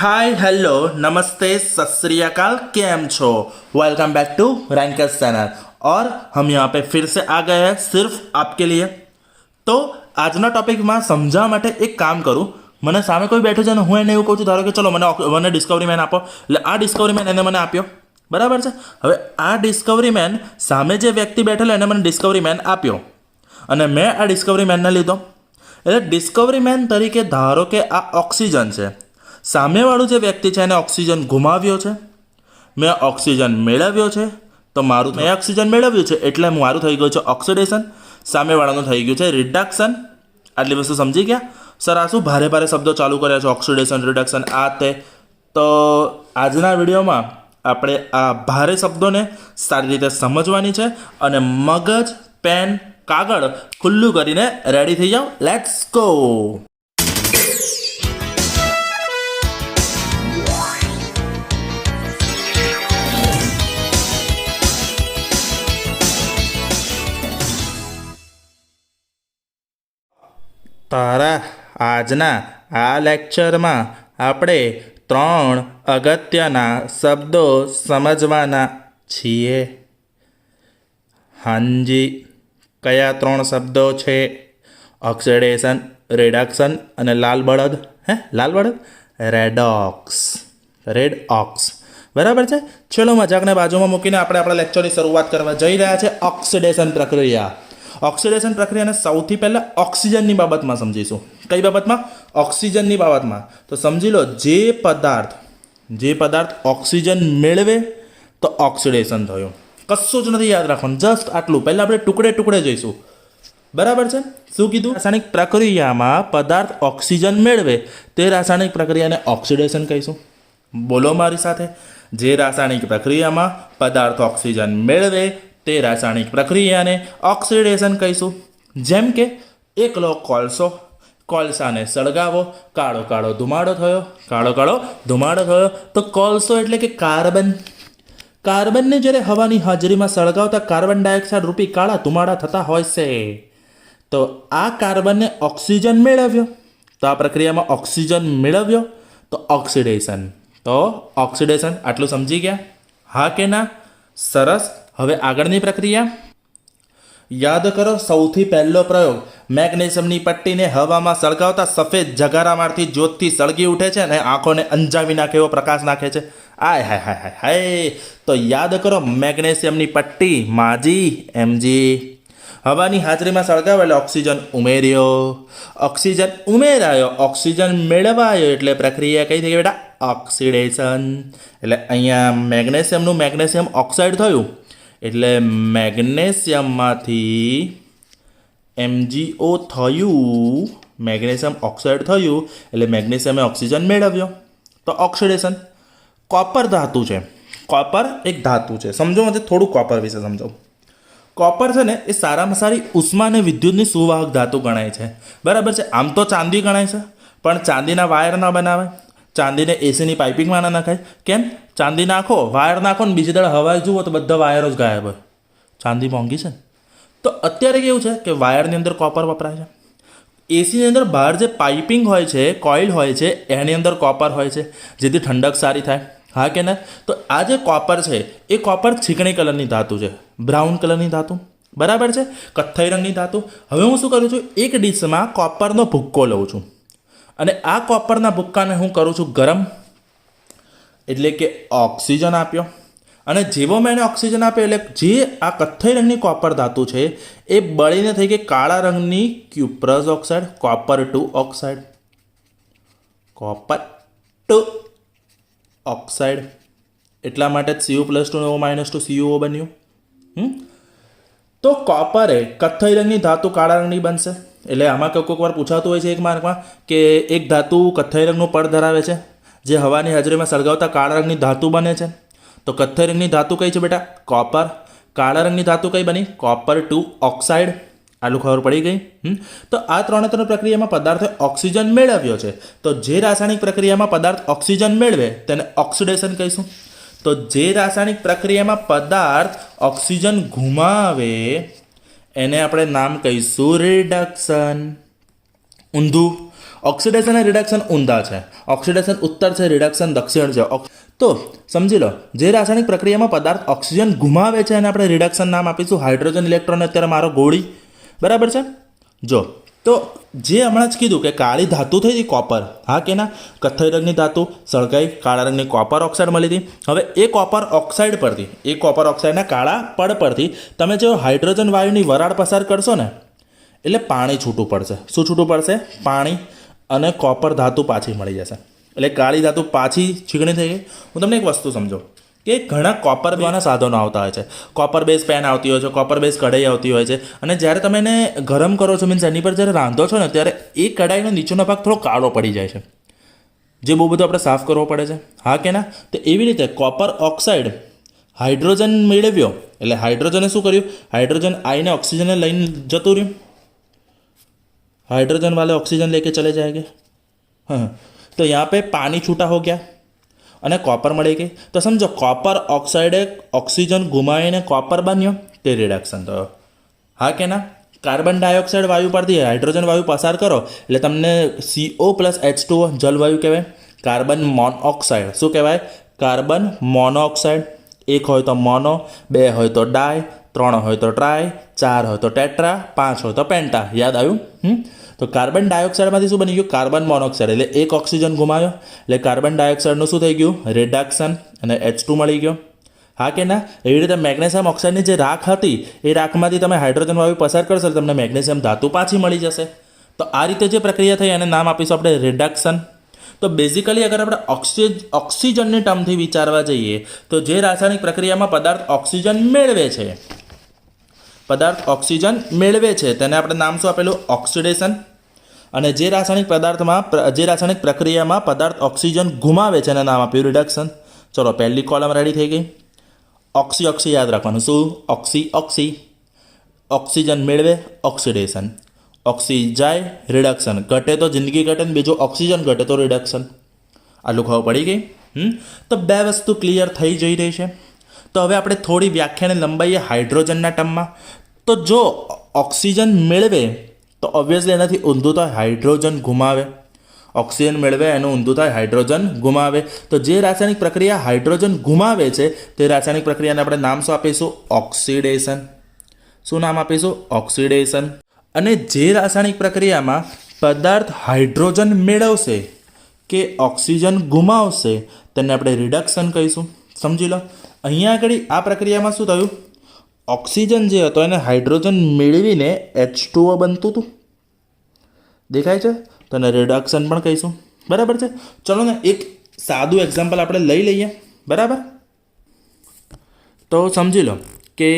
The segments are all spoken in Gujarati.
हाय हेलो नमस्ते सत श्री अकाल केम छो। Welcome back to Rankers channel और हम यहाँ पे फिर से आ गए हैं सिर्फ आपके लिए। तो આજના ટોપિકમાં સમજાવવા માટે એક કામ કરું, મને સામે કોઈ બેઠું છે ને હું એને એવું કહું છું, ધારો કે ચલો મને ડિસ્કવરી મેન આપો, એટલે આ ડિસ્કવરી મેન એને મને આપ્યો, બરાબર છે। હવે આ ડિસ્કવરી મેન સામે જે વ્યક્તિ બેઠેલો એને મને ડિસ્કવરી મેન આપ્યો અને મેં આ ડિસ્કવરી મેનને લીધો, એટલે ડિસ્કવરી મેન તરીકે ધારો કે આ ઓક્સિજન છે, સામેવાળું જે વ્યક્તિ છે એને ઓક્સિજન ગુમાવ્યો છે, મેં ઓક્સિજન મેળવ્યો છે, તો મેં ઓક્સિજન મેળવ્યું છે એટલે મારું થઈ ગયું છે ઓક્સિડેશન, સામેવાળાનું થઈ ગયું છે રિડક્શન। આટલી વસ્તુ સમજી ગયા? સર આ શું ભારે ભારે શબ્દો ચાલુ કર્યા છે, ઓક્સિડેશન રિડક્શન આ તે? તો આજના વિડીયોમાં આપણે આ ભારે શબ્દોને સારી રીતે સમજવાની છે અને મગજ પેન કાગળ ખુલ્લું કરીને રેડી થઈ જાઓ, લેટ્સ ગો। તારા આજના આ લેક્ચરમાં આપણે 3 અગત્યના શબ્દો સમજવાના છીએ। હાજી, કયા 3 શબ્દો છે? ઓક્સિડેશન, રિડક્શન અને લાલ બળદ। લાલ બળદ રેડોક્સ, બરાબર છે। ચલો મજાકને બાજુમાં મૂકીને આપણે આપણા લેક્ચરની શરૂઆત કરવા જઈ રહ્યા છે। ઓક્સિડેશન પ્રક્રિયાને સૌથી પહેલાં ઓક્સિજનની બાબતમાં સમજીશું। કઈ બાબતમાં? ઓક્સિજનની બાબતમાં। તો સમજી લો, જે પદાર્થ ઓક્સિજન મેળવે તો ઓક્સિડેશન થયું, કશું જ નથી યાદ રાખવાનું, જસ્ટ આટલું। પહેલાં આપણે ટુકડે જોઈશું, બરાબર છે। શું કીધું? રાસાયણિક પ્રક્રિયામાં પદાર્થ ઓક્સિજન મેળવે તે રાસાયણિક પ્રક્રિયાને ઓક્સિડેશન કહીશું। બોલો મારી સાથે, જે રાસાયણિક પ્રક્રિયામાં પદાર્થ ઓક્સિજન મેળવે તે રાસાયણિક પ્રક્રિયાને ઓક્સિડેશન કહીશું। જેમ કે એક લો કોલસો, કોલસાને સળગાવો, કાળો ધુમાડો થયો, તો કોલસો એટલે કે કાર્બનને જ્યારે હવાની હાજરીમાં સળગાવતા કાર્બન ડાયોક્સાઇડ રૂપી કાળા ધુમાડા થતા હોય છે, તો આ કાર્બનને ઓક્સિજન મેળવ્યો, તો આ પ્રક્રિયામાં ઓક્સિજન મેળવ્યો તો ઓક્સિડેશન। આટલું સમજી ગયા? હા કે ના? સરસ। હવે આગળની પ્રક્રિયા યાદ કરો। સૌથી પહેલો પ્રયોગ, મેગ્નેશિયમની પટ્ટીને હવામાં સળગાવતા સફેદ જગારામાંથી જ્યોતથી સળગી ઉઠે છે અને આંખોને અંજાવી નાખે એવો પ્રકાશ નાખે છે। આય હાય। તો યાદ કરો, મેગ્નેશિયમની પટ્ટી માજી એમજી, હવાની હાજરીમાં સળગાવ્યો એટલે ઓક્સિજન ઉમેરાયો, ઓક્સિજન મેળવાયો એટલે પ્રક્રિયા કઈ થઈ બેટા? ઓક્સિડેશન। એટલે અહીંયા મેગ્નેશિયમ ઓક્સાઇડ થયું એટલે મેગ્નેશિયમમાંથી MgO થયું, મેગ્નેશિયમ ઓક્સાઇડ થયું એટલે મેગ્નેશિયમે ઓક્સિજન મેળવ્યો તો ઓક્સિડેશન। કોપર ધાતુ છે, કોપર એક ધાતુ છે, સમજો મને થોડું કોપર વિશે સમજો। કોપર છે ને એ સારામાં સારી ઉષ્મા અને વિદ્યુતની સુવાહક ધાતુ ગણાય છે, બરાબર છે। આમ તો ચાંદી ગણાય છે, પણ ચાંદીના વાયર ના બનાવે, ચાંદીને એસીની પાઇપિંગમાં ના નખાય। કેમ? ચાંદી નાખો, વાયર નાખો ને બીજી દાડે હવાઈ જુઓ તો બધા વાયરો જ ગાયબ હોય। ચાંદી મોંઘી છે ને, તો અત્યારે કેવું છે કે વાયરની અંદર કોપર વપરાય છે, એસીની અંદર બહાર જે પાઇપિંગ હોય છે, કોઇલ હોય છે, એની અંદર કોપર હોય છે, જેથી ઠંડક સારી થાય। હા કે ના? તો આ જે કોપર છે એ કોપર ચીકણી કલરની ધાતુ છે, બ્રાઉન કલરની ધાતુ, બરાબર છે, કથ્થઈ રંગની ધાતુ। હવે હું શું કરું છું, એક ડીશમાં કોપરનો ભૂક્કો લઉં છું અને આ કોપરના ભૂક્કાને હું કરું છું ગરમ, એટલે કે ઓક્સિજન આપ્યો, અને જેવો મેં એને ઓક્સિજન આપ્યો એટલે જે આ કથ્થઈ રંગની કોપર ધાતુ છે એ બળીને થઈ ગઈ કાળા રંગની ક્યુપ્રસ ઓક્સાઇડ, કોપર 2 ઓક્સાઇડ। એટલા માટે જ Cu+2 -2 CuO બન્યું। તો કોપર એ કથ્થઈ રંગની ધાતુ કાળા રંગની બનશે। એટલે આમાં કોઈક વાર પૂછાતું હોય છે એક માર્કમાં કે એક ધાતુ કથ્થઈ રંગનું પડ ધરાવે છે જે હવાની હાજરીમાં સળગાવતા કાળા રંગની ધાતુ બને છે, તો કથ્થઈ રંગની ધાતુ કઈ છે બેટા? કોપર। કાળા રંગની ધાતુ કઈ બની? Copper 2 oxide. આટલું ખબર પડી ગઈ? તો આ 3 પ્રક્રિયામાં પદાર્થે ઓક્સિજન મેળવ્યો છે, તો જે રાસાયણિક પ્રક્રિયામાં પદાર્થ ઓક્સિજન મેળવે તેને ઓક્સિડેશન કહીશું। તો જે રાસાયણિક પ્રક્રિયામાં પદાર્થ ઓક્સિજન ગુમાવે એને આપણે નામ કહીશું રિડક્શન। ઊંધું ઓક્સિડેશન અને રિડક્શન ઊંધા છે. ઓક્સિડેશન ઉત્તર છે, રિડક્શન દક્ષિણ છે. તો સમજી લો, જે રાસાયણિક પ્રક્રિયામાં પદાર્થ ઓક્સિજન ગુમાવે છે અને આપણે રિડક્શન નામ આપીશું. હાઇડ્રોજન ઇલેક્ટ્રોન અત્યારે મારો ગોળી, બરાબર છે. જો તો જે હમણાં જ કીધું કે કાળી ધાતુ થઈ હતી કોપર, હા કે ના, કથ્થઈ રંગની ધાતુ સળગાઈ, કાળા રંગની કોપર ઓક્સાઇડ મળી હતી. હવે એ કોપર ઓક્સાઇડ પરથી, એ કોપર ઓક્સાઇડના કાળા પડ પરથી તમે જો હાઇડ્રોજન વાયુની વરાળ પસાર કરશો ને, એટલે પાણી છૂટું પડશે. શું છૂટું પડશે? પાણી. અને કોપર ધાતુ પાછી મળી જશે. એટલે કાળી ધાતુ પાછી છીકણી થઈ ગઈ. હું તમને એક વસ્તુ સમજો કે ઘણા કોપર બેના સાધનો આવતા હોય છે. કોપર બેઝ પેન આવતી હોય છે, કોપર બેઝ કઢાઈ આવતી હોય છે. અને જ્યારે તમે એને ગરમ કરો છો, મીન્સ એની પર જ્યારે રાંધો છો ને, ત્યારે એ કઢાઈનો નીચેનો ભાગ થોડો કાળો પડી જાય છે, જે બહુ બધું આપણે સાફ કરવો પડે છે, હા કે ના. તો એવી રીતે કોપર ઓક્સાઇડ હાઇડ્રોજન મેળવ્યો, એટલે હાઇડ્રોજને શું કર્યું? હાઇડ્રોજન આઈને ઓક્સીજનને લઈને જતું રહ્યું. हाइड्रोजन वाले ऑक्सीजन लेके चले जाएंगे. हाँ, तो यहाँ पे पानी छूटा हो गया અને કોપર મળી ગઈ. તો સમજો કોપર ઓક્સાઇડે ઓક્સિજન ગુમાવીને કોપર બન્યો, તે રિડક્શન થયો, હા કે ના. કાર્બન ડાયોક્સાઇડ વાયુ પરથી હાઇડ્રોજન વાયુ પસાર કરો એટલે તમને CO+H2O જલવાયુ કહેવાય. કાર્બન મોનોક્સાઇડ શું કહેવાય? Carbon monoxide. એક હોય તો મોનો, બે હોય તો ડાય, ત્રણ હોય તો ટ્રાય, ચાર હોય તો ટેટ્રા, પાંચ હોય તો પેન્ટા. યાદ આવ્યું? તો કાર્બન ડાયોક્સાઇડમાંથી શું બની ગયું? Carbon monoxide. એટલે એક ઓક્સિજન ગુમાવ્યો, એટલે કાર્બન ડાયોક્સાઇડનું શું થઈ ગયું? રિડક્શન. અને H2 મળી ગયો, હા કે ના. એવી રીતે મેગ્નેશિયમ ઓક્સાઇડની જે રાખ હતી, એ રાખમાંથી તમે હાઇડ્રોજન વાયુ પસાર કરશો એટલે તમને મેગ્નેશિયમ ધાતુ પાછી મળી જશે. તો આ રીતે જે પ્રક્રિયા થઈ એને નામ આપીશું આપણે રિડક્શન. તો બેઝિકલી અગર આપણે ઓક્સિજનની ટર્મથી વિચારવા જઈએ તો જે રાસાયણિક પ્રક્રિયામાં પદાર્થ ઓક્સિજન મેળવે છે, તેને આપણે નામ શું આપેલું? ઓક્સિડેશન. અને જે રાસાયણિક પ્રક્રિયામાં પદાર્થ ઓક્સિજન ગુમાવે છે એને નામ આપ્યું રિડક્શન. ચલો, પહેલી કોલમ રેડી થઈ ગઈ. ઓક્સી યાદ રાખવાનું. શું? ઓક્સી. ઓક્સિજન મેળવે, ઓક્સિડેશન. ઓક્સી જાય, રિડક્શન. ઘટે તો જિંદગી ઘટે ને બીજું ઓક્સિજન ઘટે તો રિડક્શન. આટલું ખબર પડી ગઈ? તો બે વસ્તુ ક્લિયર થઈ જઈ રહી છે. તો હવે આપણે થોડી વ્યાખ્યાને લંબાઈએ હાઇડ્રોજનના ટર્મમાં. તો જો ઓક્સિજન મેળવે તો ઓબ્વિયસલી એનાથી ઊંધું થાય હાઇડ્રોજન ગુમાવે. ઓક્સિજન મેળવે એનું ઊંધું થાય હાઇડ્રોજન ગુમાવે. તો જે રાસાયણિક પ્રક્રિયા હાઇડ્રોજન ગુમાવે છે તે રાસાયણિક પ્રક્રિયાને આપણે નામ શું આપીશું? ઓક્સિડેશન. શું નામ આપીશું? ઓક્સિડેશન. અને જે રાસાયણિક પ્રક્રિયામાં પદાર્થ હાઇડ્રોજન મેળવશે કે ઓક્સિજન ગુમાવશે તેને આપણે રિડક્શન કહીશું. સમજી લો, અહીંયા આગળ આ પ્રક્રિયામાં શું થયું? ઓક્સિજન જે હતો એને હાઇડ્રોજન મેળવીને H2O બનતું હતું, દેખાય છે? તો એને રિડક્શન પણ કહીશું, બરાબર છે. ચલો ને એક સાદું એક્ઝામ્પલ આપણે લઈ લઈએ, બરાબર. તો સમજી લો કે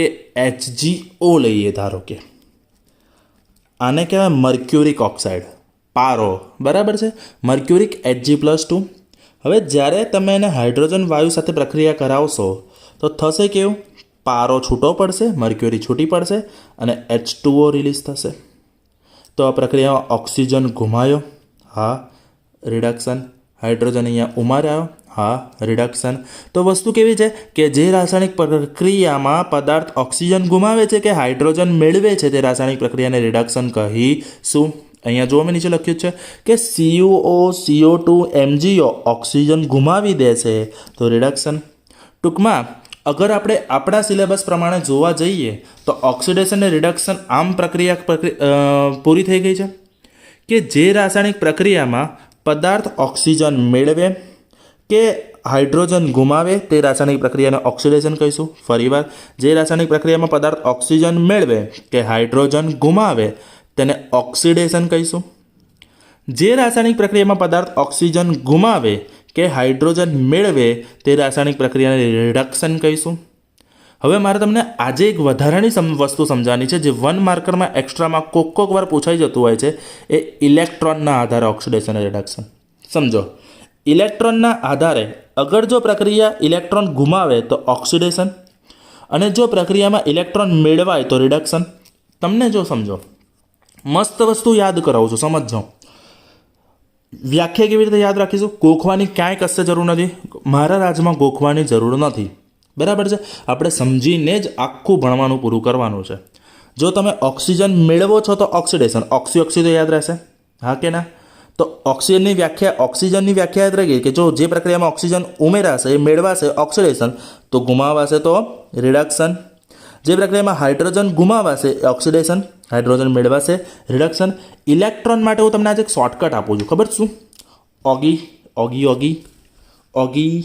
HgO લઈએ, ધારો કે આને કહેવાય મર્ક્યુરિક ઓક્સાઇડ, પારો, બરાબર છે. Mercuric Hg+2. હવે જ્યારે તમે એને હાઇડ્રોજન વાયુ સાથે પ્રક્રિયા કરાવશો તો થશે કેવું? પારો છૂટો પડશે, મર્ક્યુરી છૂટી પડશે અને H2O રિલીઝ થશે. તો આ પ્રક્રિયામાં ઓક્સિજન ગુમાયો, હા, રિડક્શન. હાઇડ્રોજન અહીંયા ઉમાર્યો, હા, રિડક્શન. તો વસ્તુ કેવી છે કે જે રાસાયણિક પ્રક્રિયામાં પદાર્થ ઓક્સિજન ગુમાવે છે કે હાઇડ્રોજન મેળવે છે તે રાસાયણિક પ્રક્રિયાને રિડક્શન કહીશું. અહીંયા જો મેં નીચે લખ્યું છે કે CuO CO2 MgO ઓક્સિજન ગુમાવી દે છે તો રિડક્શન. ટૂંકમાં અગર આપણે આપણા સિલેબસ પ્રમાણે જોવા જઈએ તો ઓક્સિડેશન અને રિડક્શન આમ પ્રક્રિયા પૂરી થઈ ગઈ છે કે જે રાસાયણિક પ્રક્રિયામાં પદાર્થ ઓક્સિજન મેળવે કે હાઇડ્રોજન ગુમાવે તે રાસાયણિક પ્રક્રિયાને ઓક્સિડેશન કહીશું. ફરીવાર, જે રાસાયણિક પ્રક્રિયામાં પદાર્થ ઓક્સિજન મેળવે કે હાઇડ્રોજન ગુમાવે તેને ઓક્સિડેશન કહીશું. જે રાસાયણિક પ્રક્રિયામાં પદાર્થ ઓક્સિજન ગુમાવે કે હાઇડ્રોજન મેળવે તે રાસાયણિક પ્રક્રિયાને રિડક્શન કહીશું. હવે મારે તમને આજે એક વધારાની વસ્તુ સમજાવવાની છે જે 1 માર્કરમાં એક્સ્ટ્રામાં કોક વાર પૂછાઈ જતું હોય છે, એ ઇલેક્ટ્રોનના આધારે ઓક્સિડેશન અને રિડક્શન. સમજો, ઇલેક્ટ્રોનના આધારે અગર જો પ્રક્રિયા ઇલેક્ટ્રોન ગુમાવે તો ઓક્સિડેશન અને જો પ્રક્રિયામાં ઇલેક્ટ્રોન મેળવાય તો રિડક્શન. તમને જો સમજો, મસ્ત વસ્તુ યાદ કરાવું છું, સમજો. વ્યાખ્યા કેવી રીતે યાદ રાખીશું? ગોખવાની ક્યાંય કશે જરૂર નથી, મારા રાજમાં ગોખવાની જરૂર નથી, બરાબર છે. આપણે સમજીને જ આખું ભણવાનું પૂરું કરવાનું છે. જો તમે ઓક્સિજન મેળવો છો તો ઓક્સિડેશન, ઓક્સી તો યાદ રહેશે, હા કે ના. તો ઓક્સિજનની વ્યાખ્યા યાદ રહી ગઈ કે જો જે પ્રક્રિયામાં ઓક્સિજન ઉમેરાશે એ મેળવાશે ઓક્સિડેશન, તો ગુમાવાશે તો રિડક્શન. જે પ્રક્રિયામાં હાઇડ્રોજન ગુમાવાશે એ ઓક્સિડેશન, હાઇડ્રોજન મેળવાશે રિડક્શન. ઇલેક્ટ્રોન માટે હું તમને આજે એક શોર્ટકટ આપું છું, ખબર શું? ઓગી ઓગી ઓગી ઓગી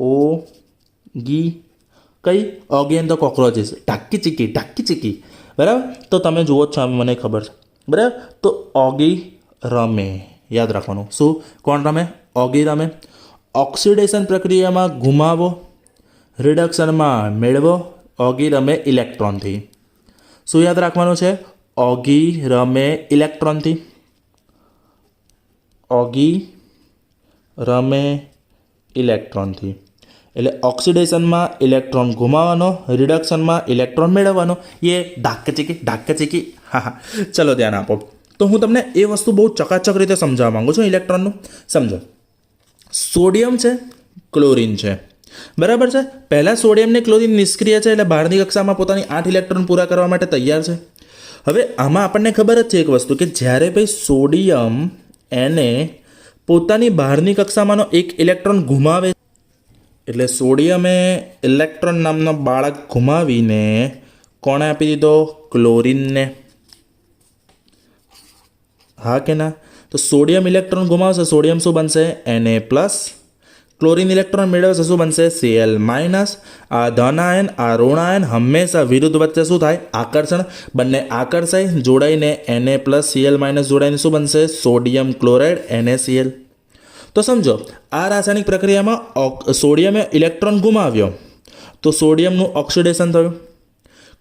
ઓ ગી કઈ ઓગી એન્ડ ધ કોક્રોચીસ, ઢાકી ચીકી, બરાબર? તો તમે જુઓ જ છો, આમ મને ખબર છે, બરાબર? તો ઓગી રમે, યાદ રાખવાનું. શું? કોણ રમે? ઓગી રમે. ઓક્સિડેશન પ્રક્રિયામાં ગુમાવો, રિડક્શનમાં મેળવો. ઓગી રમે ઇલેક્ટ્રોનથી. શું યાદ રાખવાનું છે? ઓગી રમે ઇલેક્ટ્રોનથી. ઓગી રમે ઇલેક્ટ્રોનથી. એટલે ઓક્સિડેશનમાં ઇલેક્ટ્રોન ગુમાવવાનો, રિડક્શનમાં ઇલેક્ટ્રોન મેળવવાનો. એ ઢાક ચીકી. હા, ચલો ધ્યાન આપો. તો હું તમને એ વસ્તુ બહુ ચકાચક રીતે સમજાવવા માંગુ છું. ઇલેક્ટ્રોનનું સમજો. સોડિયમ છે, ક્લોરિન છે, બરાબર છે? પહેલાં સોડિયમ ને ક્લોરિન નિષ્ક્રિય છે, એટલે બહારની કક્ષામાં પોતાની 8 ઇલેક્ટ્રોન પૂરા કરવા માટે તૈયાર છે. હવે આમાં આપણને ખબર જ છે એક વસ્તુ કે જ્યારે ભાઈ સોડિયમ એને પોતાની બહારની કક્ષામાંનો એક ઇલેક્ટ્રોન ગુમાવે, એટલે સોડિયમે ઇલેક્ટ્રોન નામનો બાળક ગુમાવીને કોણે આપી દીધો? ક્લોરિનને. હા કે ના? તો સોડિયમ ઇલેક્ટ્રોન ગુમાવશે, સોડિયમ શું બનશે? Na+. ક્લોરિન ઇલેક્ટ્રોન મેળવશે, શું બનશે? Cl-. આ ધન આયન, આ ઋણ આયન હંમેશા વિરુદ્ધ વચ્ચે શું થાય? આકર્ષણ. બંને આકર્ષાય, જોડાઈને Na+Cl- જોડાઈને શું બનશે? Sodium chloride NaCl. તો સમજો, આ રાસાયણિક પ્રક્રિયામાં સોડિયમે ઇલેક્ટ્રોન ગુમાવ્યો તો સોડિયમનું ઓક્સિડેશન થયું.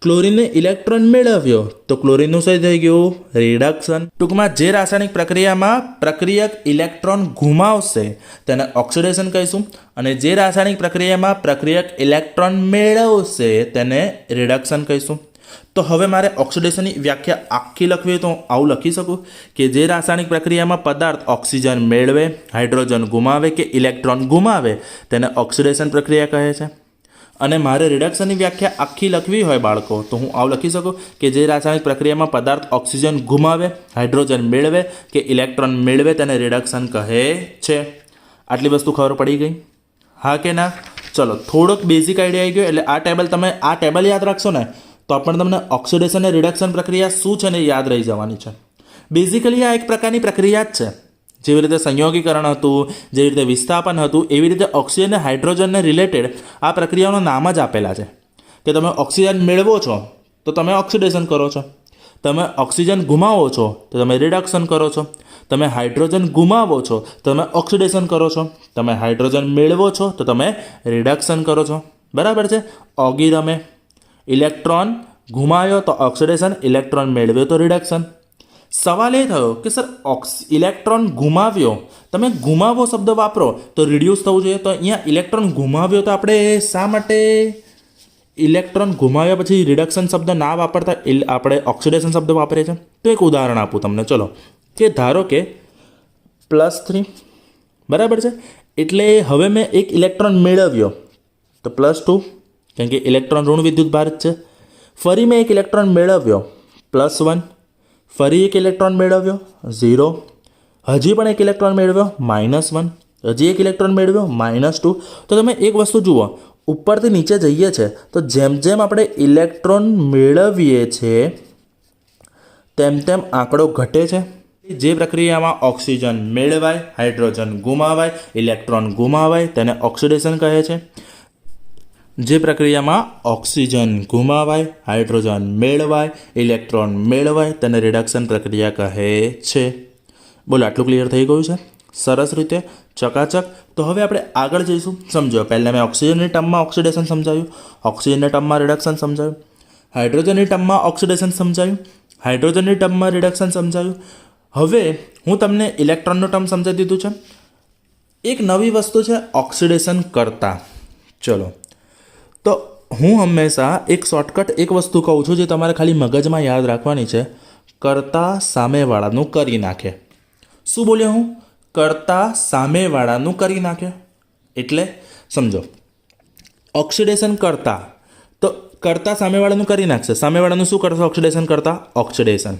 ક્લોરિને ઇલેક્ટ્રોન મેળવ્યો તો ક્લોરિનનું શું થઈ ગયું? રિડક્શન. ટૂંકમાં જે રાસાયણિક પ્રક્રિયામાં પ્રક્રિયક ઇલેક્ટ્રોન ગુમાવશે તેને ઓક્સિડેશન કહીશું, અને જે રાસાયણિક પ્રક્રિયામાં પ્રક્રિયક ઇલેક્ટ્રોન મેળવશે તેને રિડક્શન કહીશું. તો હવે મારે ઓક્સિડેશનની વ્યાખ્યા આખી લખવી હોય તો હું આવું લખી શકું કે જે રાસાયણિક પ્રક્રિયામાં પદાર્થ ઓક્સિજન મેળવે, હાઇડ્રોજન ગુમાવે કે ઇલેક્ટ્રોન ગુમાવે તેને ઓક્સિડેશન પ્રક્રિયા કહે છે. અને મારે રિડક્શનની વ્યાખ્યા આખી લખવી હોય બાળકો તો હું આવું લખી શકું કે જે રાસાયણિક પ્રક્રિયામાં પદાર્થ ઓક્સિજન ગુમાવે, હાઇડ્રોજન મેળવે કે ઇલેક્ટ્રોન મેળવે તેને રિડક્શન કહે છે. આટલી વસ્તુ ખબર પડી ગઈ? હા કે ના? ચલો, થોડોક બેઝિક આઈડિયા આવી ગયો. એટલે આ ટેબલ યાદ રાખશો ને તો પણ તમને ઓક્સિડેશન અને રિડક્શન પ્રક્રિયા શું છે ને યાદ રહી જવાની છે. બેઝિકલી આ એક પ્રકારની પ્રક્રિયા જ છે. જેવી રીતે સંયોગીકરણ હતું, જેવી રીતે વિસ્થાપન હતું, એવી રીતે ઓક્સિજન અને હાઇડ્રોજનને રિલેટેડ આ પ્રક્રિયાઓના નામ જ આપેલા છે કે તમે ઓક્સિજન મેળવો છો તો તમે ઓક્સિડેશન કરો છો, તમે ઓક્સિજન ગુમાવો છો તો તમે રિડક્શન કરો છો, તમે હાઇડ્રોજન ગુમાવો છો તો તમે ઓક્સિડેશન કરો છો, તમે હાઇડ્રોજન મેળવો છો તો તમે રિડક્શન કરો છો. બરાબર છે? ઓગી રમે, ઇલેક્ટ્રોન ગુમાવ્યો તો ઓક્સિડેશન, ઇલેક્ટ્રોન મેળવ્યો તો રિડક્શન. સવાલ એ થયો કે સર ઇલેક્ટ્રોન ગુમાવ્યો, તમે ગુમાવો શબ્દ વાપરો તો રિડ્યુસ થવું જોઈએ, તો અહીંયા ઇલેક્ટ્રોન ગુમાવ્યો તો આપણે શા માટે ઇલેક્ટ્રોન ગુમાવ્યા પછી રિડક્શન શબ્દ ના વાપરતા આપણે ઓક્સિડેશન શબ્દ વાપરીએ છીએ? તો એક ઉદાહરણ આપું તમને. ચલો, કે ધારો કે +3, બરાબર છે? એટલે હવે મેં એક ઇલેક્ટ્રોન મેળવ્યો તો +2, કેમ કે ઇલેક્ટ્રોન ઋણ વિદ્યુત ભાર છે. ફરી મેં એક ઇલેક્ટ્રોન મેળવ્યો +1, ફરી એક ઇલેક્ટ્રોન મેળવ્યો 0, હજી પણ એક ઇલેક્ટ્રોન મેળવ્યો -1, હજી એક ઇલેક્ટ્રોન મેળવ્યો -2. તો તમે એક વસ્તુ જુઓ, ઉપરથી નીચે જઈએ છીએ તો જેમ જેમ આપણે ઇલેક્ટ્રોન મેળવીએ છીએ તેમ તેમ આંકડો ઘટે છે. જે પ્રક્રિયામાં ઓક્સિજન મેળવાય, હાઇડ્રોજન ગુમાવાય, ઇલેક્ટ્રોન ગુમાવાય તેને ઓક્સિડેશન કહે છે. જે પ્રક્રિયામાં ઓક્સિજન ગુમાવાય, હાઇડ્રોજન મેળવાય, ઇલેક્ટ્રોન મેળવાય તેને રિડક્શન પ્રક્રિયા કહે છે. બોલો, આટલું ક્લિયર થઈ ગયું છે? સરસ રીતે, ચકાચક. તો હવે આપણે આગળ જઈશું. સમજો, પહેલાં મેં ઓક્સિજનની ટર્મમાં ઓક્સિડેશન સમજાવ્યું, ઓક્સિજનની ટર્મમાં રિડક્શન સમજાવ્યું, હાઇડ્રોજનની ટર્મમાં ઓક્સિડેશન સમજાવ્યું, હાઇડ્રોજનની ટર્મમાં રિડક્શન સમજાવ્યું. હવે હું તમને ઇલેક્ટ્રોનનું ટર્મ સમજાવી દીધું છે. એક નવી વસ્તુ છે ઓક્સિડેશન કરતા. ચલો, તો હું હંમેશા એક શોર્ટકટ એક વસ્તુ કહું છું જે તમારે ખાલી મગજમાં યાદ રાખવાની છે. કરતા સામેવાળાનું કરી નાખે. શું બોલ્યો હું? કરતા સામેવાળાનું કરી નાખે. એટલે સમજો, ઓક્સિડેશન કરતા, તો કરતા સામેવાળાનું કરી નાખશે. સામેવાળાનું શું કરશે? ઓક્સિડેશન કરતા ઓક્સિડેશન.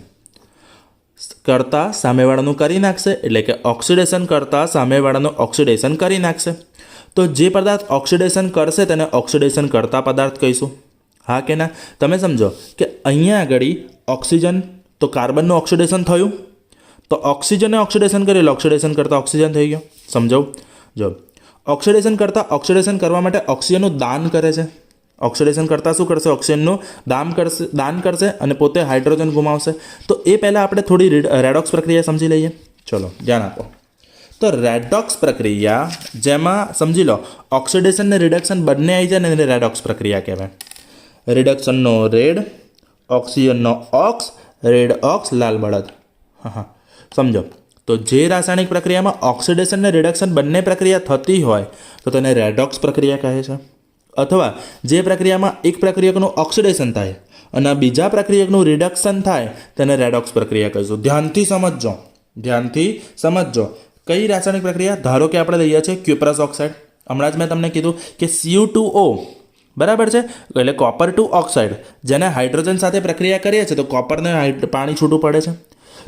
કરતાં સામેવાળાનું કરી નાખશે, એટલે કે ઓક્સિડેશન કરતાં સામેવાળાનું ઓક્સિડેશન કરી નાખશે. તો જે પદાર્થ ઓક્સિડેશન કરશે તેને ઓક્સિડેશન કરતા પદાર્થ કહીશું. હા કે ના? તમે સમજો કે અહીંયા આગળ ઓક્સિજન તો કાર્બનનું ઓક્સિડેશન થયું, તો ઓક્સિજને ઓક્સિડેશન કરેલું, ઓક્સિડેશન કરતાં ઓક્સિજન થઈ ગયો. સમજાવું? જો ઓક્સિડેશન કરતાં ઓક્સિડેશન કરવા માટે ઓક્સિજનનું દાન કરે છે. ઓક્સિડેશન કરતાં શું કરશે? ઓક્સિજનનું દાન કરશે અને પોતે હાઇડ્રોજન ગુમાવશે. તો એ પહેલાં આપણે થોડી રેડોક્સ પ્રક્રિયા સમજી લઈએ. ચલો ધ્યાન આપો. તો રેડોક્સ પ્રક્રિયા જેમાં સમજી લો ઓક્સિડેશન ને રિડક્શન બંને આવી જાય ને એને રેડોક્સ પ્રક્રિયા કહેવાય. રિડક્શનનો રેડ, ઓક્સિજનનો ઓક્સ, રેડ ઓક્સ, લાલ બળદ. હા સમજો. તો જે રાસાયણિક પ્રક્રિયામાં ઓક્સિડેશન ને રિડક્શન બંને પ્રક્રિયા થતી હોય તો તેને રેડોક્સ પ્રક્રિયા કહે છે. અથવા જે પ્રક્રિયામાં એક પ્રક્રિયકનું ઓક્સિડેશન થાય અને બીજા પ્રક્રિયકનું રિડક્શન થાય તેને રેડોક્સ પ્રક્રિયા કહીશું. ધ્યાનથી સમજજો. કઈ રાસાયણિક પ્રક્રિયા? ધારો કે આપણે લઈએ છીએ ક્યુપ્રસ ઓક્સાઇડ. હમણાં જ મેં તમને કીધું કે Cu2O બરાબર છે, એટલે કોપર ટુ ઓક્સાઇડ, જેને હાઇડ્રોજન સાથે પ્રક્રિયા કરીએ છીએ તો કોપરને પાણી છૂટું પડે છે.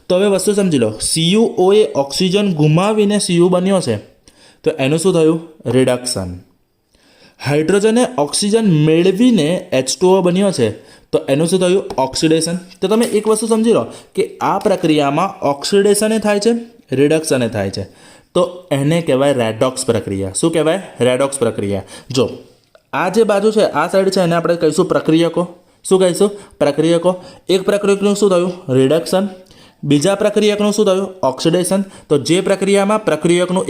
તો હવે વસ્તુ સમજી લો, CuO એ ઓક્સિજન ગુમાવીને Cu બન્યો છે, તો એનું શું થયું? રિડક્શન. હાઇડ્રોજને ઓક્સિજન મેળવીને H2O બન્યો છે, તો એનું શું થયું? ઓક્સિડેશન. તો તમે એક વસ્તુ સમજી લો કે આ પ્રક્રિયામાં ઓક્સિડેશને થાય છે, રિડક્શને થાય છે, તો એને કહેવાય રેડોક્સ પ્રક્રિયા. શું કહેવાય? રેડોક્સ પ્રક્રિયા. જો આ જે બાજુ છે, આ સાઈડ છે, એને આપણે કહીશું પ્રક્રિયકો. શું કહીશું? પ્રક્રિયકો. એક પ્રક્રિયકનું શું થયું? રિડક્શન. બીજા પ્રક્રિયકનું શું થયું? ઓક્સિડેશન. તો જે પ્રક્રિયામાં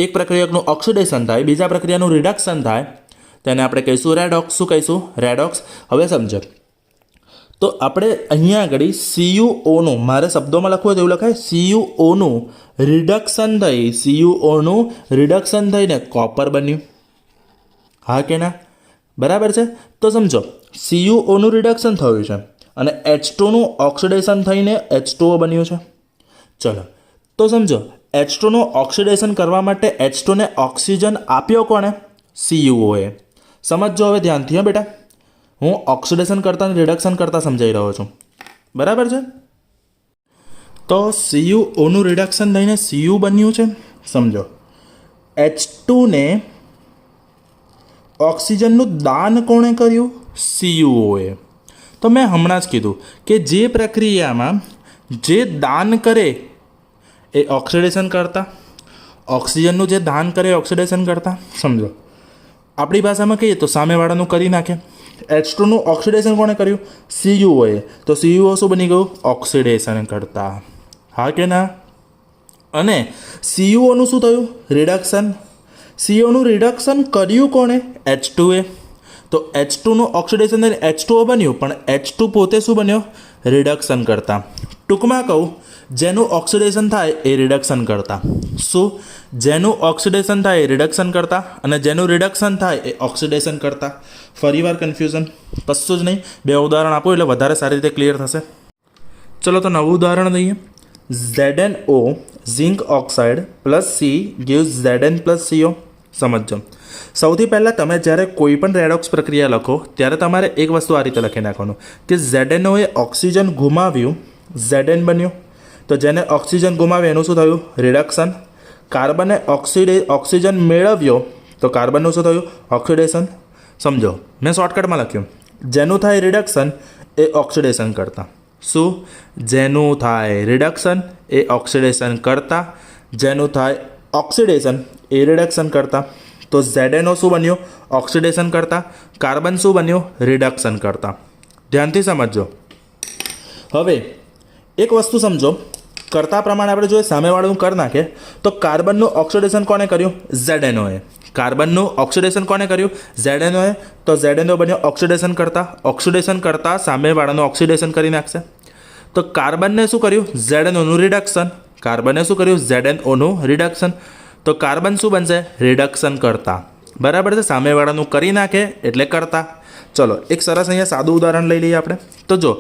એક પ્રક્રિયકનું ઓક્સિડેશન થાય, બીજા પ્રક્રિયાનું રિડક્શન થાય, તેને આપણે કહીશું રેડોક્સ. શું કહીશું? રેડોક્સ. હવે સમજો, તો આપણે અહીંયા આગળ CuOનું, મારે શબ્દોમાં લખવું હોય તો એવું લખાય, CuOનું રિડક્શન થઈને કોપર બન્યું. હા કે ના? બરાબર છે. તો સમજો CuOનું રિડક્શન થયું છે અને H2નું ઓક્સિડેશન થઈને H2O બન્યું છે. ચલો તો સમજો H2નું ઓક્સિડેશન કરવા માટે H2ને ઓક્સિજન આપ્યો કોણે? CuOએ. સમજો હવે ધ્યાનથી. હા બેટા, હું ઓક્સિડેશન કરતાં રિડક્શન કરતાં સમજાઈ રહ્યો છું. બરાબર છે. તો CuOનું રિડક્શન થઈને Cu બન્યું છે. સમજો H2ને ઓક્સિજનનું દાન કોણે કર્યું? CuOએ. તો મેં હમણાં જ કીધું કે જે પ્રક્રિયામાં જે દાન કરે એ ઓક્સિડેશન કરતા, ઓક્સિજનનું જે દાન કરે ઓક્સિડેશન કરતા. સમજો આપણી ભાષામાં કહીએ તો સામેવાળાનું કરી નાખે. H2નું ઓક્સિડેશન કોણે કર્યું? CuOએ. તો CuO શું બની ગયું? ઓક્સિડેશન કરતા. હા કે ના? અને CuOનું શું થયું? રિડક્શન. CuOનું રિડક્શન કર્યું કોણે? H2એ. તો H2નું ઓક્સિડેશન થઈને H2O બન્યું, પણ H2 પોતે શું બન્યો? રિડક્શન કરતા. ટૂંકમાં કહું, જેનું ઓક્સિડેશન થાય એ રિડક્શન કરતા. શું? જેનું ઓક્સિડેશન થાય એ રિડક્શન કરતા અને જેનું રિડક્શન થાય એ ઓક્સિડેશન કરતા. ફરીવાર કન્ફ્યુઝન? કશું જ નહીં. બે ઉદાહરણ આપો એટલે વધારે સારી રીતે ક્લિયર થશે. ચલો તો નવું ઉદાહરણ લઈએ. ZnO zinc oxide plus C gives Zn plus CO. સમજો. સૌથી પહેલાં તમે જ્યારે કોઈ પણ રેડોક્સ પ્રક્રિયા લખો ત્યારે તમારે એક વસ્તુ આ રીતે લખી નાખવાનું કે ZnO એ ઓક્સિજન ગુમાવ્યું, Zn બન્યું. તો જેને ઓક્સિજન ગુમાવ્યું એનું શું થયું? રિડક્શન. કાર્બને ઓક્સિજન મેળવ્યો તો કાર્બનનું શું થયું? ઓક્સિડેશન. સમજો મેં શોર્ટકટમાં લખ્યું, જેનું થાય રિડક્શન એ ઓક્સિડેશન કરતાં. શું? જેનું થાય રિડક્શન એ ઓક્સિડેશન કરતાં, જેનું થાય ઓક્સિડેશન એ રિડક્શન કરતાં. તો ZnO શું બન્યું? ઓક્સિડેશન કરતાં. કાર્બન શું બન્યું? રિડક્શન કરતાં. ધ્યાનથી સમજો. હવે એક વસ્તુ સમજો, કરતા પ્રમાણે આપણે જોઈએ સામેવાળું કરી નાખે તો કાર્બનનું ઓક્સિડેશન કોને કર્યું? ZnOએ. કાર્બનનું ઓક્સિડેશન કોને કર્યું? ZnOએ. તો ZnO બન્યો ઓક્સિડેશન કરતાં. ઓક્સિડેશન કરતાં સામેવાળાનું ઓક્સિડેશન કરી નાખશે. તો કાર્બનને શું કર્યું? ZnOનું રિડક્શન. કાર્બને શું કર્યું? ZnOનું રિડક્શન. તો કાર્બન શું બનશે? રિડક્શન કરતાં. બરાબર છે. સામેવાળાનું કરી નાખે એટલે કરતાં. ચલો એક સરસ અહીંયા સાદું ઉદાહરણ લઈ લઈએ આપણે. તો જો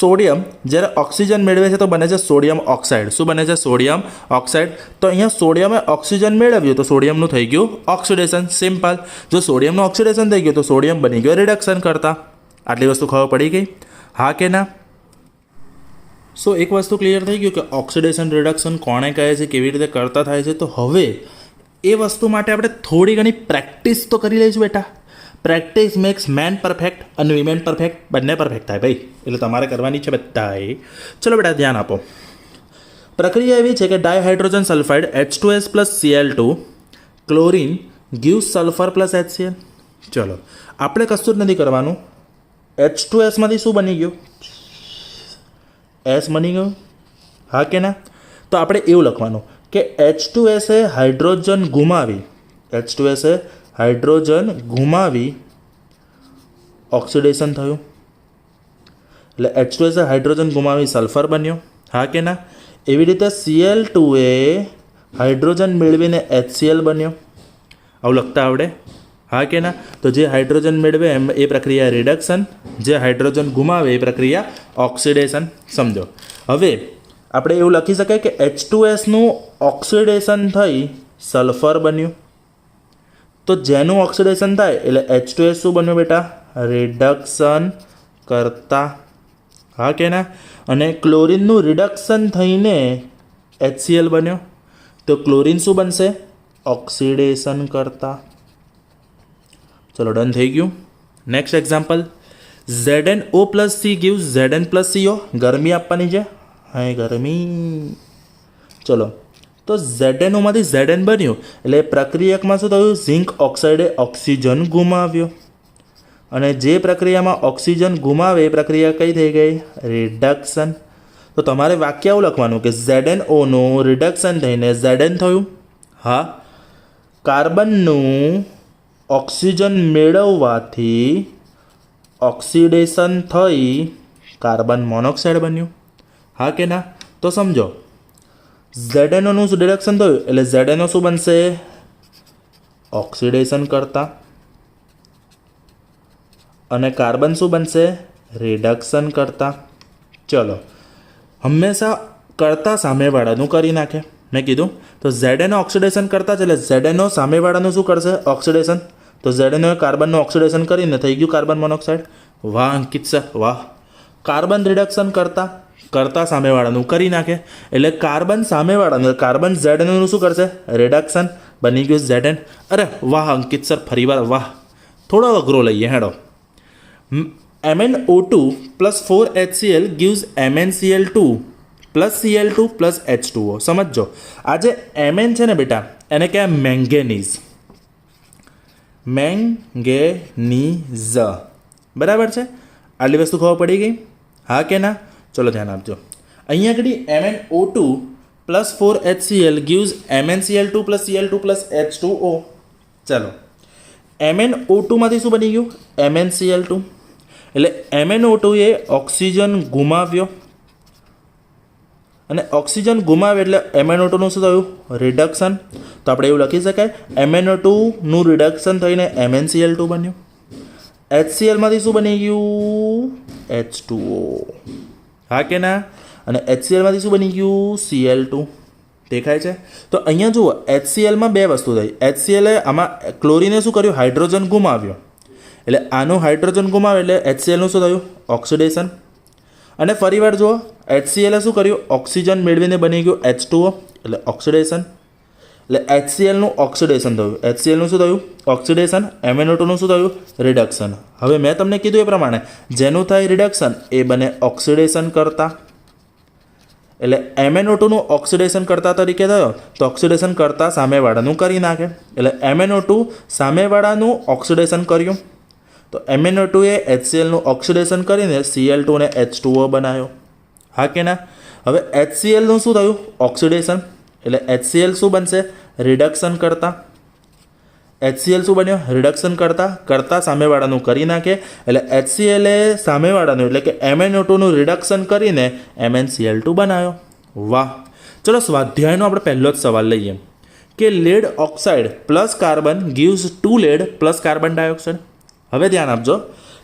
સોડિયમ જ્યારે ઓક્સિજન મેળવે છે તો બને છે સોડિયમ ઓક્સાઇડ. શું બને છે? Sodium oxide. તો અહીંયા સોડિયમે ઓક્સિજન મેળવ્યું તો સોડિયમનું થઈ ગયું ઓક્સિડેશન. સિમ્પલ. જો સોડિયમનું ઓક્સિડેશન થઈ ગયું તો સોડિયમ બની ગયો રિડક્શન કરતાં. આટલી વસ્તુ ખબર પડી ગઈ? હા કે ના? સો એક વસ્તુ ક્લિયર થઈ ગયું કે ઓક્સિડેશન રિડક્શન કોણે કહે છે, કેવી રીતે કરતા થાય છે. તો હવે એ વસ્તુ માટે આપણે થોડી ઘણી પ્રેક્ટિસ તો કરી લઈશું બેટા. પ્રેક્ટિસ મેક્સ મેન પરફેક્ટ અને વિમેન પરફેક્ટ, બંને પરફેક્ટ થાય ભાઈ. એટલે તમારે કરવાની છે બધાએ. ચલો બેટા ધ્યાન આપો. પ્રક્રિયા એવી છે કે dihydrogen sulphide H2S plus Cl2 chlorine gives sulphur plus HCl. ચલો આપણે કશું જ નથી કરવાનું. H2S માંથી શું બની ગયું? S બની ગયું, હા કે ના? તો આપણે એવું લખવાનું કે H2S એ હાઇડ્રોજન ગુમાવી, H2S એ હાઇડ્રોજન ગુમાવી ઓક્સિડેશન થયું. એટલે H2S એ હાઇડ્રોજન ગુમાવી સલ્ફર બન્યો, હા કે ના? એવી રીતે Cl2 એ હાઇડ્રોજન મેળવીને HCl બન્યો. આવું લખતા આવડે, હા કે ના? તો જે હાઇડ્રોજન મેળવે એમ એ પ્રક્રિયા રિડક્શન, જે હાઇડ્રોજન ગુમાવે એ પ્રક્રિયા ઓક્સિડેશન. સમજો. હવે આપણે એવું લખી શકાય કે H2Sનું ઓક્સિડેશન થઈ સલ્ફર બન્યું. તો જેનું ઓક્સિડેશન થાય એટલે H2S શું બન્યું બેટા? રિડક્શન કરતા, હા કે ના? અને ક્લોરિનનું રિડક્શન થઈને HCl બન્યો. તો ક્લોરિન શું બનશે? ઓક્સિડેશન કરતા. ચલો ડન થઈ ગયું. Next example, ZnO plus C gives Zn plus CO. ગરમી આપવાની છે, હા ગરમી. ચલો તો ZnO માંથી Zn બન્યું એટલે પ્રક્રિયકમાં શું થયું? ઝિંક ઓક્સાઇડે ઓક્સિજન ગુમાવ્યો. અને જે પ્રક્રિયામાં ઓક્સિજન ગુમાવે એ પ્રક્રિયા કઈ થઈ ગઈ? રિડક્શન. તો તમારે વાક્ય આવું લખવાનું કે ZnOનું રિડક્શન થઈને Zn થયું. હા, કાર્બનનું ઓક્સિજન મેળવવાથી ઓક્સિડેશન થઈ કાર્બન મોનોક્સાઇડ બન્યું, હા કે ના? તો સમજો ZnOનું રિડક્શન થયું એટલે ZnO શું બનશે? ઓક્સિડેશન કરતા. અને કાર્બન શું બનશે? રિડક્શન કરતા. ચલો હંમેશા કરતા સામેવાળાનું કરી નાખે. મેં કીધું તો ZnO ઓક્સિડેશન કરતા છે એટલે ZnO સામેવાળાનું શું કરશે? ઓક્સિડેશન. તો ZnO એ કાર્બનનું ઓક્સિડેશન કરીને થઈ ગયું કાર્બન મોનોક્સાઇડ. વાહ અંકિત સર વાહ. કાર્બન રિડક્શન કરતા સામેવાળાનું કરી નાખે એટલે કાર્બન સામેવાળાનું, કાર્બન ZnOનું શું કરશે? રિડક્શન. બની ગયું Zn. અરે વાહ અંકિત સર, ફરીવાર વાહ. થોડો અઘરો લઈએ હેડો. MnO2 plus 4HCl gives MnCl2 plus Cl2 plus H2O. સમજો આ જે Mn છે ને બેટા એને કહેવાય મેંગેનીઝ. મેંગેનીઝ બરાબર છે? આટલી વસ્તુ ખબર પડી ગઈ, હા કે ના? ચલો ધ્યાન આપજો. અહીંયા આગળ MnO2 plus 4HCl gives MnCl2 plus Cl2 plus H2O. ચલો MnO2 માંથી શું બની ગયું? MnCl2. એટલે MnO2 એ ઓક્સિજન ગુમાવ્યો અને ઓક્સિજન ગુમાવે એટલે MnO2નું શું થયું? રિડક્શન. તો આપણે એવું લખી શકાય MnO2નું રિડક્શન થઈને MnCl2 બન્યું. HCl માંથી શું બની ગયું? H2O, હા કે ના? અને HCl માંથી શું બની ગયું? Cl2. દેખાય છે? તો અહીંયા જુઓ HCl માં બે વસ્તુ થઈ. HCl એ આમાં ક્લોરીને શું કર્યું? હાઇડ્રોજન ગુમાવ્યો. એટલે આનું હાઇડ્રોજન ગુમાવે એટલે HClનું શું થયું? ઓક્સિડેશન. અને ફરીવાર જુઓ HCl શું કર્યું? ઓક્સિજન મેળવીને બની ગયું H2O એટલે ઓક્સિડેશન. એટલે HClનું ઓક્સિડેશન થયું. HClનું શું થયું? ઓક્સિડેશન. MnO2નું શું થયું? રિડક્શન. હવે મેં તમને કીધું એ પ્રમાણે જેનું થાય રિડક્શન એ બને ઓક્સિડેશન કરતા. એટલે MnO2નું ઓક્સિડેશન કરતા તરીકે થયો તો ઓક્સિડેશન કરતા સામેવાળાનું કરી નાખે. એટલે MnO2 સામેવાળાનું ઓક્સિડેશન કર્યું. તો MnO2 એ HClનું ઓક્સિડેશન કરીને Cl2 ને H2O બનાવ્યો, હા કે ના? હવે HClનું શું થયું? ઓક્સિડેશન. એટલે HCl શું બનશે? રિડક્શન કરતા. HCl શું બન્યો? રિડક્શન કરતા સામેવાળાનું કરી નાખે એટલે HCl એ સામેવાળાનું એટલે કે MnO2નું રિડક્શન કરીને MnCl2 બનાવ્યો. વાહ. ચલો સ્વાધ્યાયનો આપણે પહેલો જ સવાલ લઈએ કે lead oxide plus carbon gives 2 lead plus carbon dioxide. હવે ધ્યાન આપજો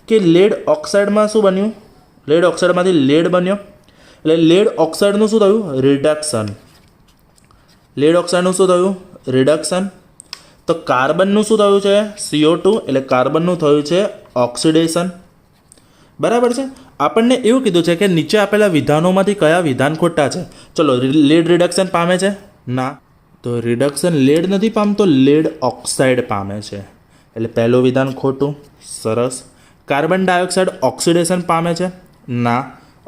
કે લેડ ઓક્સાઇડમાં શું બન્યું? લેડ ઓક્સાઇડમાંથી લેડ બન્યો એટલે લેડ ઓક્સાઇડનું શું થયું? રિડક્શન. લેડ ઓક્સાઇડનું શું થયું? રિડક્શન. તો કાર્બનનું શું થયું છે? CO2 એટલે કાર્બનનું થયું છે ઓક્સિડેશન. બરાબર છે? આપણને એવું કીધું છે કે નીચે આપેલા વિધાનોમાંથી કયા વિધાન ખોટા છે. ચલો, લીડ રિડક્શન પામે છે? ના. તો રિડક્શન લેડ નથી પામતો, લેડ ઓક્સાઇડ પામે છે. એટલે પહેલું વિધાન ખોટું. સરસ. કાર્બન ડાયોક્સાઇડ ઓક્સિડેશન પામે છે? ના.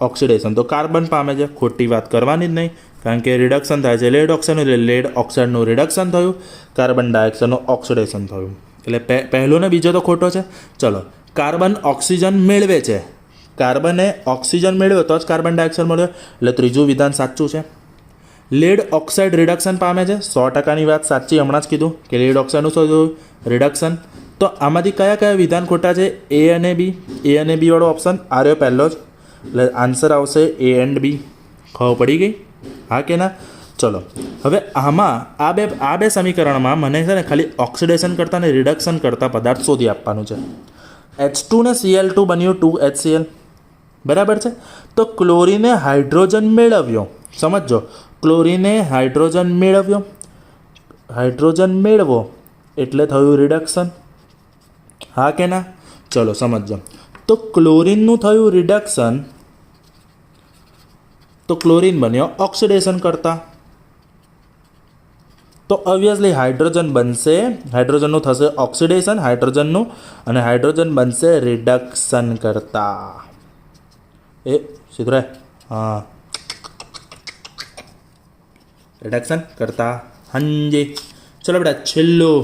ઓક્સિડેશન તો કાર્બન પામે છે, ખોટી વાત કરવાની જ નહીં, કારણ કે રિડક્શન થાય છે લેડ ઓક્સાઇડનું, એટલે લેડ ઓક્સાઇડનું રિડક્શન થયું, કાર્બન ડાયોક્સાઇડનું ઓક્સિડેશન થયું. એટલે પહેલો ને બીજો તો ખોટો છે. ચલો, કાર્બન ઓક્સિજન મેળવે છે. કાર્બને ઓક્સિજન મેળવ્યો તો જ કાર્બન ડાયોક્સાઇડ મળ્યો, એટલે ત્રીજું વિધાન સાચું છે. લેડ ઓક્સાઇડ રિડક્શન પામે છે? 100%ની વાત સાચી. હમણાં જ કીધું કે લેડ ઓક્સાઇડનું શું થયું? રિડક્શન. તો આમાંથી કયા કયા વિધાન ખોટા છે? એ અને બી. એ અને બી વાળો ઓપ્શન આ રહ્યો પહેલો જ, એટલે આન્સર આવશે એ એન્ડ બી. ખબર પડી ગઈ? હા કે ના? ચલો, હવે આમાં આ બે સમીકરણમાં મને છે ને ખાલી ઓક્સિડેશન કરતા ને રિડક્શન કરતા પદાર્થ શોધી આપવાનું છે. H2 ને Cl2 બન્યું 2HCl, બરાબર છે. તો ક્લોરીને હાઇડ્રોજન મેળવ્યો. સમજો, ક્લોરીને હાઇડ્રોજન મેળવ્યો, હાઇડ્રોજન મેળવો એટલે થયું રિડક્શન. હા કે ના? ચલો સમજો. તો ક્લોરીનનું થયું રિડક્શન, તો ક્લોરીન બન્યો ઓક્સિડેશન કરતા. તો ઓબ્વિયસલી હાઇડ્રોજન બનશે, હાઇડ્રોજનનું થશે ઓક્સિડેશન હાઇડ્રોજનનું, અને હાઇડ્રોજન બનશે રિડક્શન કરતા. એ સીધું રહે. હા, રિડક્શન કરતા. હાંજી. ચલો બેટા, છેલ્લું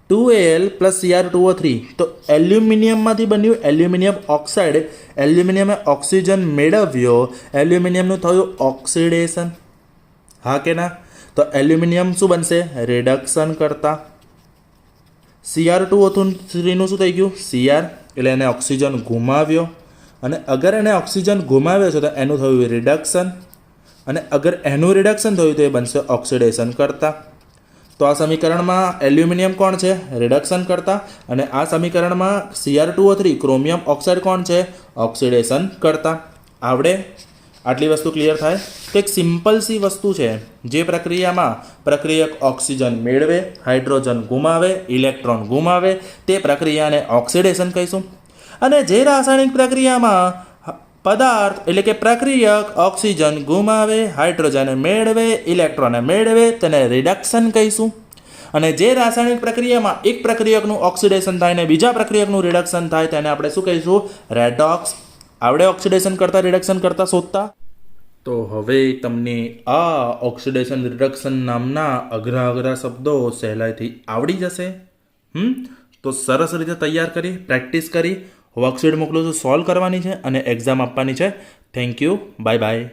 2Al + Cr2O3. તો એલ્યુમિનિયમમાંથી બન્યું એલ્યુમિનિયમ ઓક્સાઇડ, એલ્યુમિનિયમે ઓક્સિજન મેળવ્યો, એલ્યુમિનિયમનું થયું ઓક્સિડેશન. હા કે ના? તો એલ્યુમિનિયમ શું બનશે? રિડક્શન કરતા. Cr2O3નું શું થઈ ગયું? Cr, એટલે એને ઓક્સિજન ગુમાવ્યો, અને અગર એને ઓક્સિજન ગુમાવ્યો છે તો એનું થયું રિડક્શન, અને અગર એનું રિડક્શન થયું તો એ બનશે ઓક્સિડેશન કરતા. તો આ સમીકરણમાં એલ્યુમિનિયમ કોણ છે? રિડક્શન કરતા. અને આ સમીકરણમાં Cr2O3 ક્રોમિયમ ઓક્સાઇડ કોણ છે? ઓક્સિડેશન કરતા. આવડે? આટલી વસ્તુ ક્લિયર થાય? તો એક સિમ્પલ સી વસ્તુ છે, જે પ્રક્રિયામાં પ્રક્રિયક ઓક્સિજન મેળવે, હાઇડ્રોજન ગુમાવે, ઇલેક્ટ્રોન ગુમાવે, તે પ્રક્રિયાને ઓક્સિડેશન કહીશું. અને જે રાસાયણિક પ્રક્રિયામાં પદાર્થ એટલે કે પ્રક્રિયક ઓક્સિજન ગુમાવે, હાઇડ્રોજન મેળવે, ઇલેક્ટ્રોન મેળવે, તેને રિડક્શન કહીશું. અને જે રાસાયણિક પ્રક્રિયામાં એક પ્રક્રિયકનું ઓક્સિડેશન થાય ને બીજા પ્રક્રિયકનું રિડક્શન થાય તેને આપણે શું કહીશું? રેડોક્સ. આવડે ઓક્સિડેશન કરતા રિડક્શન કરતા શોધતા? તો હવે તમને આ ઓક્સિડેશન રિડક્શન નામના અઘરા શબ્દો સહેલાઈથી આવડી જશે. તો સરસ રીતે તૈયાર કરી, પ્રેક્ટિસ કરી, વર્કશીટ મોકલું છું, સોલ્વ કરવાની છે અને એક્ઝામ આપવાની છે. Thank you, bye bye.